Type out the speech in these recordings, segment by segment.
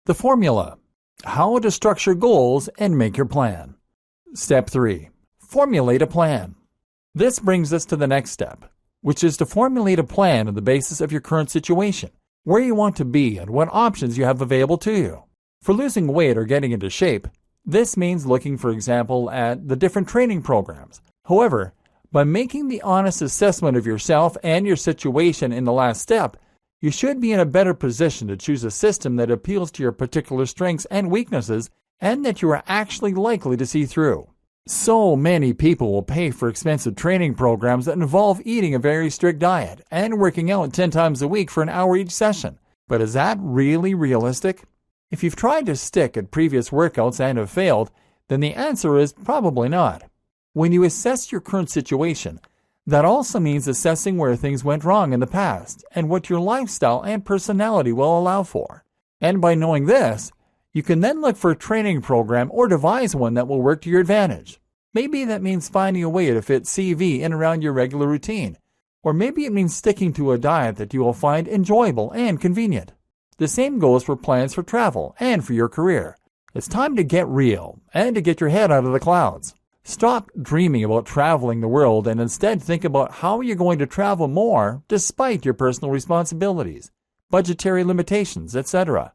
The formula: how to structure goals and make your plan. Step 3. Formulate a plan. This brings us to the next step, which is to formulate a plan on the basis of your current situation, where you want to be and what options you have available to you. For losing weight or getting into shape, this means looking, for example, at the different training programs. However, by making the honest assessment of yourself and your situation in the last step, you should be in a better position to choose a system that appeals to your particular strengths and weaknesses and that you are actually likely to see through. So many people will pay for expensive training programs that involve eating a very strict diet and working out 10 times a week for an hour each session. But is that really realistic? If you've tried to stick at previous workouts and have failed, then the answer is probably not. When you assess your current situation, that also means assessing where things went wrong in the past and what your lifestyle and personality will allow for. And by knowing this, you can then look for a training program or devise one that will work to your advantage. Maybe that means finding a way to fit CV in around your regular routine, or maybe it means sticking to a diet that you will find enjoyable and convenient. The same goes for plans for travel and for your career. It's time to get real and to get your head out of the clouds. Stop dreaming about traveling the world and instead think about how you're going to travel more despite your personal responsibilities, budgetary limitations, etc.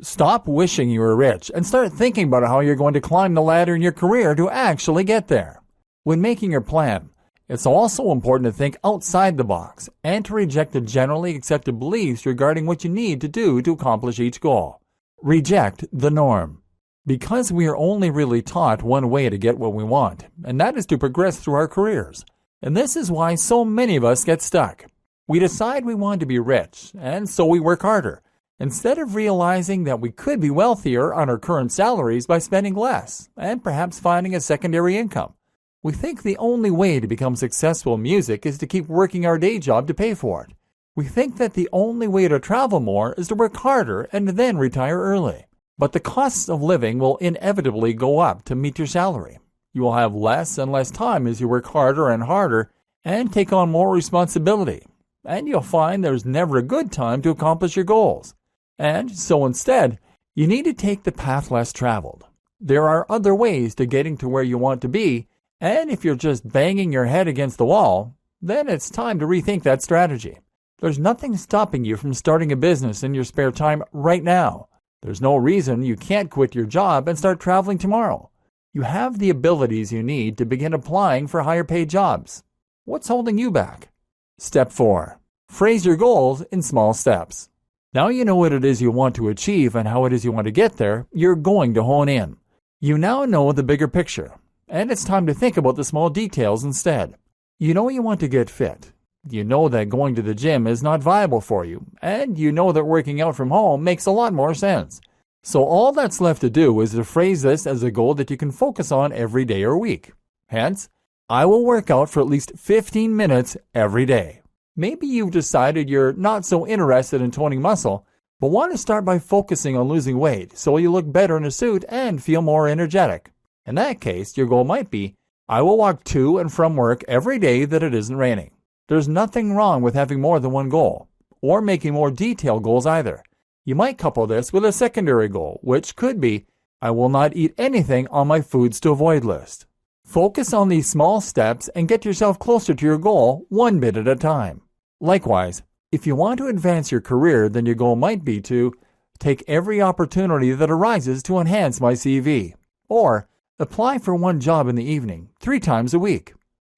Stop wishing you were rich and start thinking about how you're going to climb the ladder in your career to actually get there. When making your plan, it's also important to think outside the box and to reject the generally accepted beliefs regarding what you need to do to accomplish each goal. Reject the norm. Because we are only really taught one way to get what we want, and that is to progress through our careers. And this is why so many of us get stuck. We decide we want to be rich, and so we work harder, instead of realizing that we could be wealthier on our current salaries by spending less, and perhaps finding a secondary income. We think the only way to become successful in music is to keep working our day job to pay for it. We think that the only way to travel more is to work harder and then retire early. But the costs of living will inevitably go up to meet your salary. You will have less and less time as you work harder and harder and take on more responsibility. And you'll find there's never a good time to accomplish your goals. And so instead, you need to take the path less traveled. There are other ways to getting to where you want to be, and if you're just banging your head against the wall, then it's time to rethink that strategy. There's nothing stopping you from starting a business in your spare time right now. There's no reason you can't quit your job and start traveling tomorrow. You have the abilities you need to begin applying for higher paid jobs. What's holding you back? Step 4. Phrase your goals in small steps. Now you know what it is you want to achieve and how it is you want to get there, you're going to hone in. You now know the bigger picture, and it's time to think about the small details instead. You know you want to get fit. You know that going to the gym is not viable for you, and you know that working out from home makes a lot more sense. So all that's left to do is to phrase this as a goal that you can focus on every day or week. Hence, I will work out for at least 15 minutes every day. Maybe you've decided you're not so interested in toning muscle, but want to start by focusing on losing weight so you look better in a suit and feel more energetic. In that case, your goal might be, I will walk to and from work every day that it isn't raining. There's nothing wrong with having more than one goal, or making more detailed goals either. You might couple this with a secondary goal, which could be, I will not eat anything on my foods to avoid list. Focus on these small steps and get yourself closer to your goal one bit at a time. Likewise, if you want to advance your career, then your goal might be to take every opportunity that arises to enhance my CV, or apply for one job in the evening 3 times a week.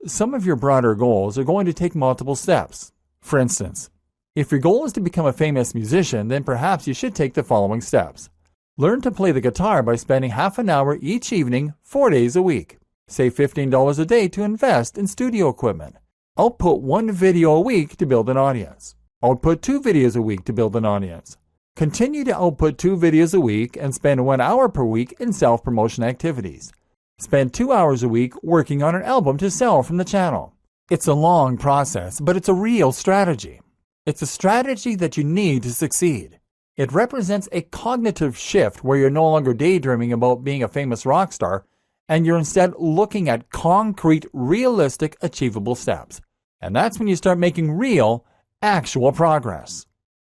Some of your broader goals are going to take multiple steps. For instance, if your goal is to become a famous musician, then perhaps you should take the following steps. Learn to play the guitar by spending half an hour each evening, 4 days a week. Save $15 a day to invest in studio equipment. Output 1 video a week to build an audience. Output 2 videos a week to build an audience. Continue to output 2 videos a week and spend 1 hour per week in self-promotion activities. Spend 2 hours a week working on an album to sell from the channel. It's a long process, but it's a real strategy. It's a strategy that you need to succeed. It represents a cognitive shift where you're no longer daydreaming about being a famous rock star, and you're instead looking at concrete, realistic, achievable steps. And that's when you start making real, actual progress.